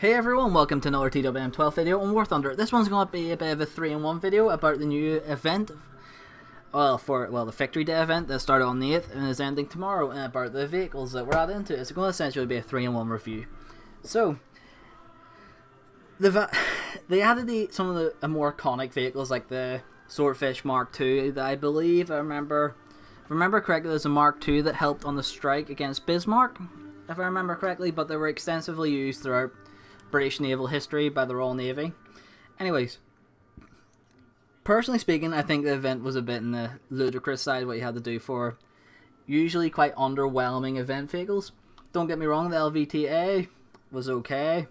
Hey everyone, welcome to another TWM12 video on War Thunder. This one's going to be a bit of a 3-in-1 video about the new event, the Victory Day event that started on the 8th and is ending tomorrow, and about the vehicles that we're adding into it. It's going to essentially be a 3-in-1 review. So, they added some of the more iconic vehicles like the Swordfish Mark II that I believe, if I remember correctly, there's a Mark II that helped on the strike against Bismarck, if I remember correctly, but they were extensively used throughout British naval history by the Royal Navy. Anyways, personally speaking, I think the event was a bit in the ludicrous side, what you had to do for usually quite underwhelming event vehicles. Don't get me wrong, the LVTA was okay.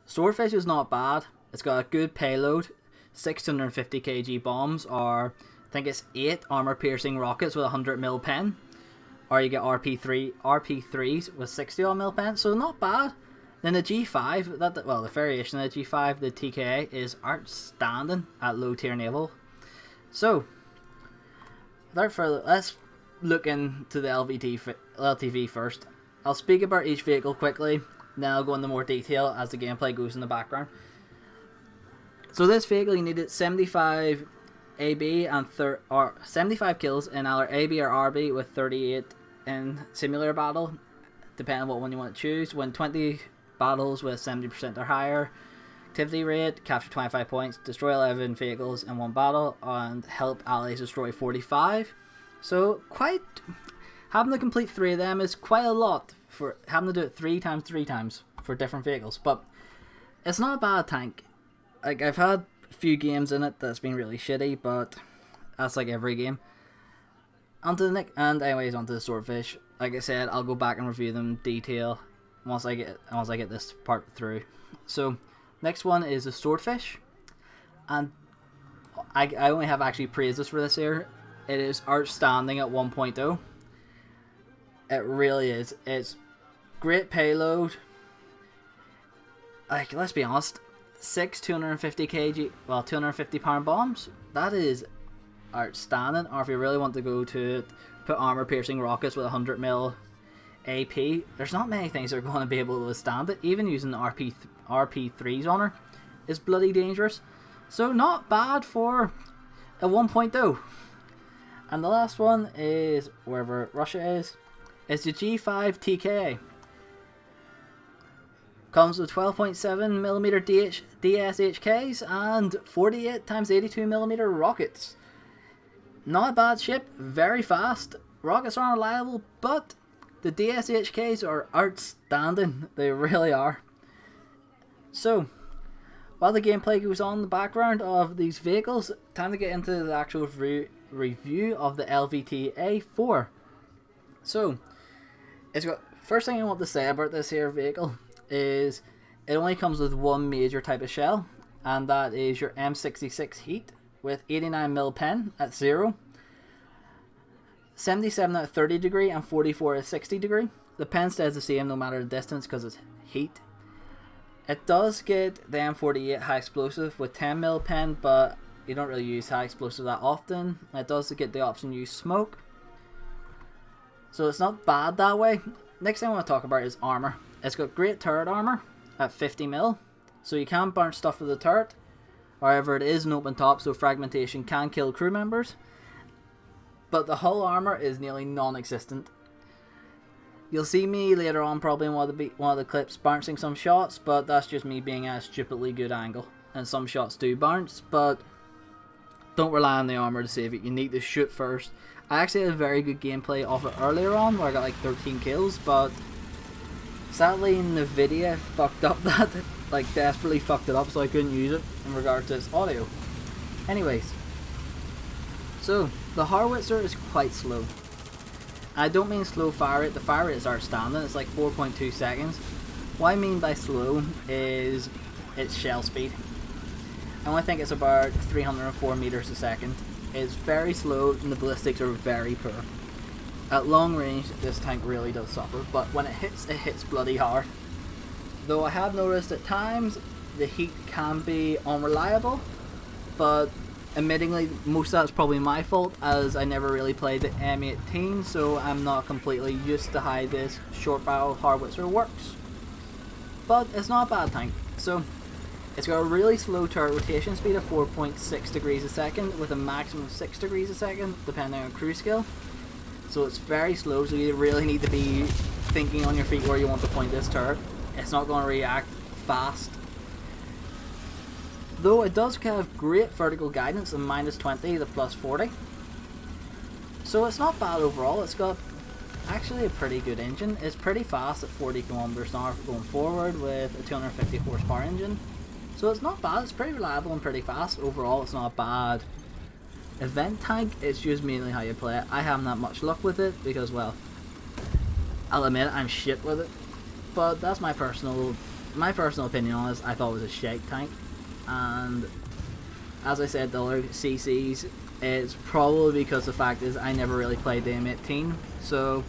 Swordfish is not bad. It's got a good payload, 650 kg bombs, or I think it's 8 armor-piercing rockets with 100mm pen. Or you get RP3s with 60mm pen, so not bad. Then the G5, the variation of the G5, the TKA, is outstanding at low tier naval. So, without further, let's look into the LTV first. I'll speak about each vehicle quickly, then I'll go into more detail as the gameplay goes in the background. So this vehicle, you needed 75 AB and 75 kills in either AB or RB with 38 in simulator battle, depending on what one you want to choose. Win 20 battles with 70% or higher activity rate, capture 25 points, destroy 11 vehicles in one battle, and help allies destroy 45. So having to complete 3 of them is quite a lot for having to do it 3 times for different vehicles, but it's not a bad tank. Like, I've had a few games in it that's been really shitty, but that's like every game. Onto the Swordfish. Like I said, I'll go back and review them in detail once I get this part through. So, next one is the Swordfish, and I only have actually praises for this here. It is outstanding at 1.0. It really is. It's great payload. Like, let's be honest, 6 250 kg, 250 pound bombs. That is outstanding. Or if you really want to go to it, put armor piercing rockets with 100mm AP. There's not many things that are going to be able to withstand it. Even using RP3s on her is bloody dangerous. So not bad for a 1.0. And the last one is, wherever Russia is the G5 TK. Comes with 12.7mm DSHKs and 48x82mm rockets. Not a bad ship, very fast. Rockets aren't reliable, but the DSHKs are outstanding. They really are. So, while the gameplay goes on in the background of these vehicles, time to get into the actual review of the LVTA-4. So, first thing I want to say about this here vehicle is it only comes with one major type of shell, and that is your M66 Heat with 89mm pen at 0, 77 at 30 degree and 44 at 60 degree. The pen stays the same no matter the distance because it's heat. It does get the M48 high explosive with 10mm pen, but you don't really use high explosive that often. It does get the option to use smoke, so it's not bad that way. Next thing I want to talk about is armor. It's got great turret armor at 50mm, so you can bounce stuff with the turret. However, it is an open top, so fragmentation can kill crew members. But the hull armor is nearly non-existent. You'll see me later on probably in one of the clips bouncing some shots, but that's just me being at a stupidly good angle. And some shots do bounce, but don't rely on the armor to save it. You need to shoot first. I actually had a very good gameplay off it earlier on where I got like 13 kills, but sadly NVIDIA fucked up that, like desperately fucked it up, so I couldn't use it in regard to its audio. Anyways, so the Howitzer is quite slow. I don't mean slow fire rate, the fire rate is outstanding, it's like 4.2 seconds. What I mean by slow is its shell speed. I only think it's about 304 meters a second. It's very slow and the ballistics are very poor. At long range, this tank really does suffer, but when it hits bloody hard. Though I have noticed at times the heat can be unreliable, but admittingly most of that's probably my fault as I never really played the M18, so I'm not completely used to how this short barrel howitzer works. But it's not a bad tank. So it's got a really slow turret rotation speed of 4.6 degrees a second with a maximum of 6 degrees a second depending on crew skill. So it's very slow, so you really need to be thinking on your feet where you want to point this turret. It's not going to react fast. Though it does have great vertical guidance of -20 to +40. So it's not bad overall. It's got actually a pretty good engine. It's pretty fast at 40 kilometers an hour going forward with a 250 horsepower engine. So it's not bad. It's pretty reliable and pretty fast. Overall, it's not a bad event tank. It's just mainly how you play it. I haven't that much luck with it because, well, I'll admit I'm shit with it. But that's my personal opinion on this. I thought it was a shite tank. And as I said, the other CCs, it's probably because the fact is I never really played the M18. So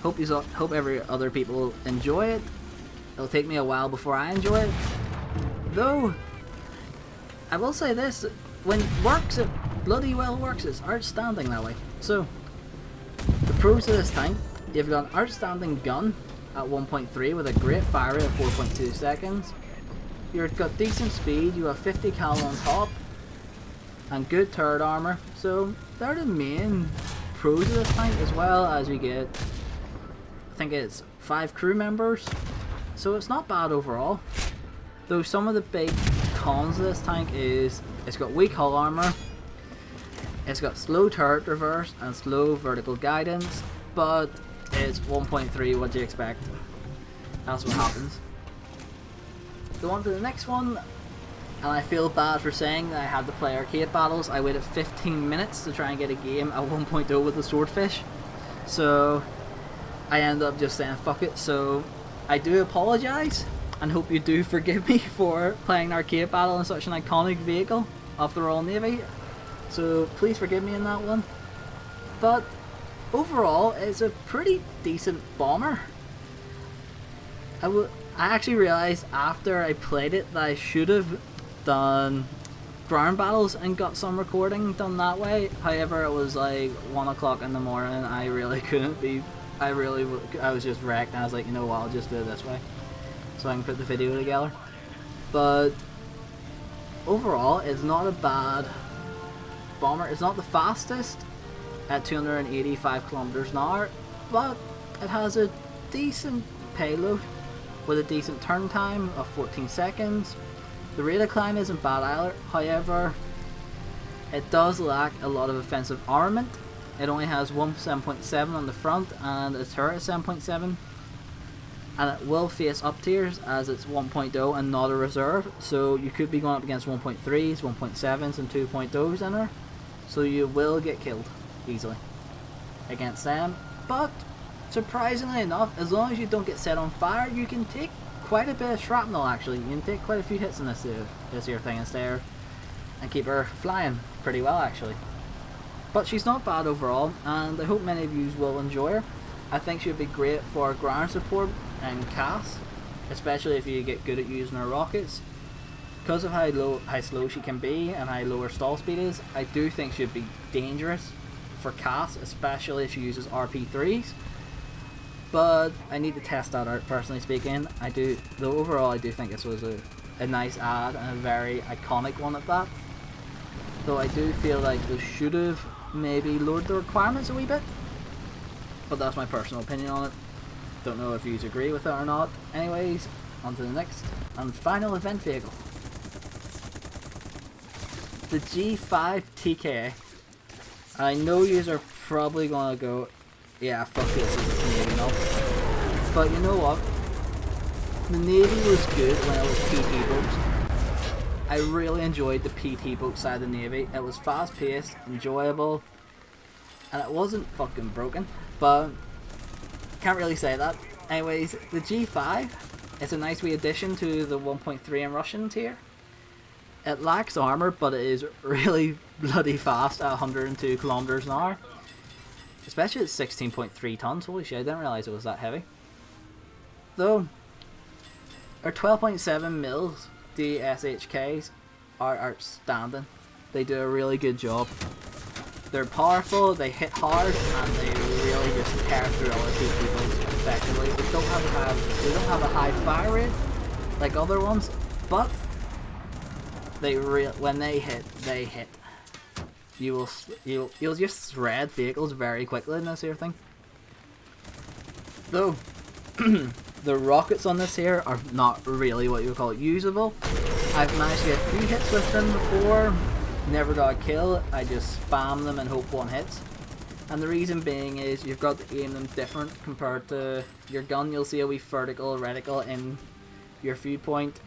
hope every other people enjoy it. It'll take me a while before I enjoy it. Though I will say this, when it works, it bloody well works. It's outstanding that way. So the pros of this tank: you've got an outstanding gun at 1.3 with a great fire rate of 4.2 seconds. You've got decent speed, you have 50 cal on top, and good turret armor. So they're the main pros of this tank, as well as you get, I think it's 5 crew members. So it's not bad overall. Though some of the big cons of this tank is it's got weak hull armor, it's got slow turret reverse and slow vertical guidance, but it's 1.3, what do you expect? That's what happens. Go on to the next one, and I feel bad for saying that I had to play arcade battles. I waited 15 minutes to try and get a game at 1.0 with the swordfish, so I ended up just saying fuck it. So I do apologise and hope you do forgive me for playing an arcade battle in such an iconic vehicle of the Royal Navy. So please forgive me in that one. But overall, it's a pretty decent bomber. I actually realised after I played it that I should have done ground battles and got some recording done that way. However, it was like 1 o'clock in the morning. I really couldn't be. I was just wrecked, and I was like, you know what, I'll just do it this way so I can put the video together. But overall, it's not a bad bomber. It's not the fastest at 285 kilometers an hour, but it has a decent payload with a decent turn time of 14 seconds. The rate of climb isn't bad either, however, it does lack a lot of offensive armament. It only has 7.7 on the front and a turret of 7.7, and it will face up tiers as it's 1.0 and not a reserve, so you could be going up against 1.3s, 1.7s and 2.0s in her, so you will get killed easily against them. But surprisingly enough, as long as you don't get set on fire, you can take quite a bit of shrapnel. Actually, you can take quite a few hits in this here thing instead and keep her flying pretty well actually. But she's not bad overall, and I hope many of you will enjoy her. I think she'd be great for ground support and CAS, especially if you get good at using her rockets. Because of how slow she can be and how low her stall speed is, I do think she'd be dangerous for CAS, especially if she uses RP3s. But I need to test that out, personally speaking. Though overall I do think this was a nice ad and a very iconic one at that. Though I do feel like they should have maybe lowered the requirements a wee bit. But that's my personal opinion on it. Don't know if you agree with it or not. Anyways, on to the next and final event vehicle. The G5 TK. I know you are probably gonna go, yeah, fuck this, it's the Navy now. But you know what? The Navy was good when it was PT boats. I really enjoyed the PT boat side of the Navy. It was fast paced, enjoyable, and it wasn't fucking broken. But can't really say that. Anyways, the G5, it's a nice wee addition to the 1.3 in Russian tier. It lacks armor, but it is really bloody fast at 102 kilometers an hour. Especially at 16.3 tons. Holy shit, I didn't realize it was that heavy. Though, our 12.7 mils DSHKs are outstanding. They do a really good job. They're powerful, they hit hard, and they really just tear through other people's effectively. They don't have a high fire rate like other ones, but when they hit, they hit. You'll just shred vehicles very quickly in this here thing. Though the rockets on this here are not really what you would call usable. I've managed to get 3 hits with them before. Never got a kill. I just spam them and hope one hits. And the reason being is you've got to aim them different compared to your gun. You'll see a wee vertical reticle in your viewpoint,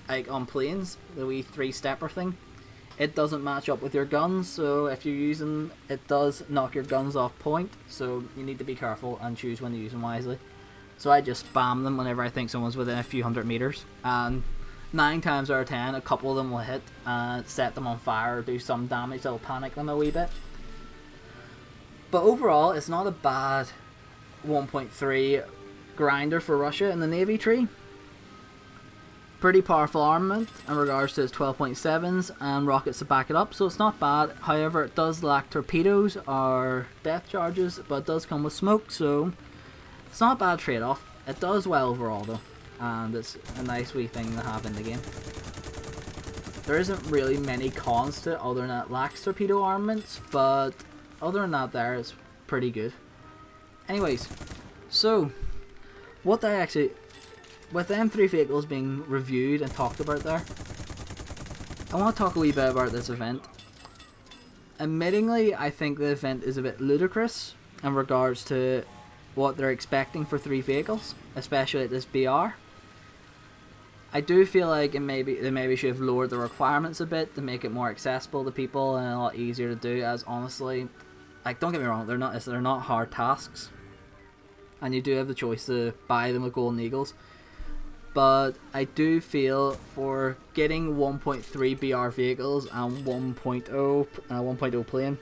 like on planes, the wee 3-stepper thing. It doesn't match up with your guns, so if you're using it, does knock your guns off point. So you need to be careful and choose when to use them wisely. So I just spam them whenever I think someone's within a few hundred meters, and 9 times out of 10, a couple of them will hit and set them on fire or do some damage that'll panic them a wee bit. But overall, it's not a bad 1.3 grinder for Russia in the Navy tree. Pretty powerful armament in regards to its 12.7s and rockets to back it up, so it's not bad. However, it does lack torpedoes or depth charges, but it does come with smoke, so it's not a bad trade-off. It does well overall though, and it's a nice wee thing to have in the game. There isn't really many cons to it other than it lacks torpedo armaments, but other than that there, it's pretty good. Anyways, so what I actually, with them 3 vehicles being reviewed and talked about there, I want to talk a wee bit about this event. Admittingly, I think the event is a bit ludicrous in regards to what they're expecting for 3 vehicles, especially at this BR. I do feel like they maybe should have lowered the requirements a bit to make it more accessible to people and a lot easier to do, as honestly, like, don't get me wrong, they're not hard tasks, and you do have the choice to buy them with Golden Eagles. But I do feel for getting 1.3 BR vehicles and 1.0 plane,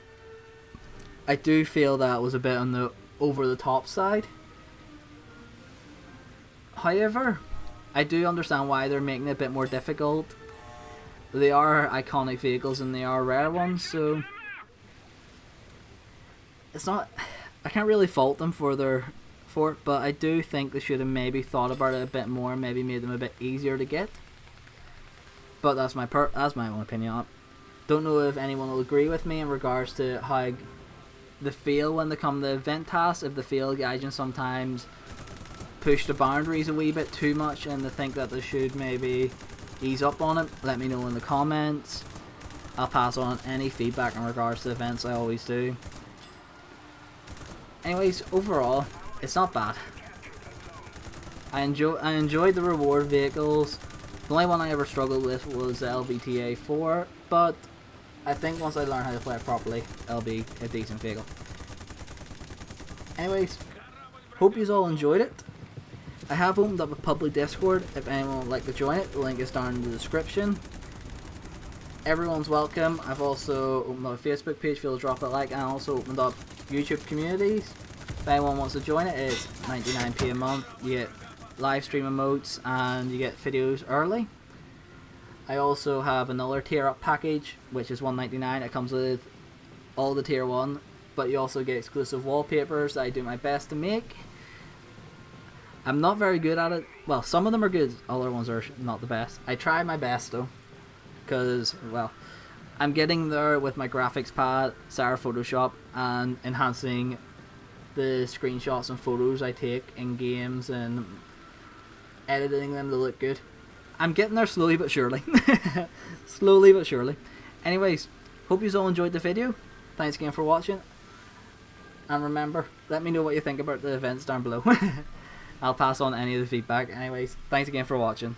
I do feel that was a bit on the over the top side. However, I do understand why they're making it a bit more difficult. They are iconic vehicles and they are rare ones, so it's not, I can't really fault them for it, but I do think they should have maybe thought about it a bit more, maybe made them a bit easier to get. But that's my own opinion on it. Don't know if anyone will agree with me in regards to how they feel when they come to event tasks. If they feel guys sometimes push the boundaries a wee bit too much and they think that they should maybe ease up on it, let me know in the comments. I'll pass on any feedback in regards to events, I always do. Anyways, overall, it's not bad. I enjoyed the reward vehicles. The only one I ever struggled with was the LVTA 4, but I think once I learn how to play it properly, it'll be a decent vehicle. Anyways, hope you all enjoyed it. I have opened up a public Discord if anyone would like to join it. The link is down in the description. Everyone's welcome. I've also opened up a Facebook page, feel to drop a like, and I also opened up YouTube communities. If anyone wants to join it, it's 99p a month. You get live stream emotes and you get videos early. I also have another tier up package, which is $1.99. It comes with all the tier 1, but you also get exclusive wallpapers that I do my best to make. I'm not very good at it. Well, some of them are good, other ones are not the best. I try my best though, because, well, I'm getting there with my graphics pad, Sarah Photoshop, and enhancing the screenshots and photos I take in games and editing them to look good. I'm getting there slowly but surely. Slowly but surely. Anyways, hope you all enjoyed the video. Thanks again for watching. And remember, let me know what you think about the events down below. I'll pass on any of the feedback. Anyways, thanks again for watching.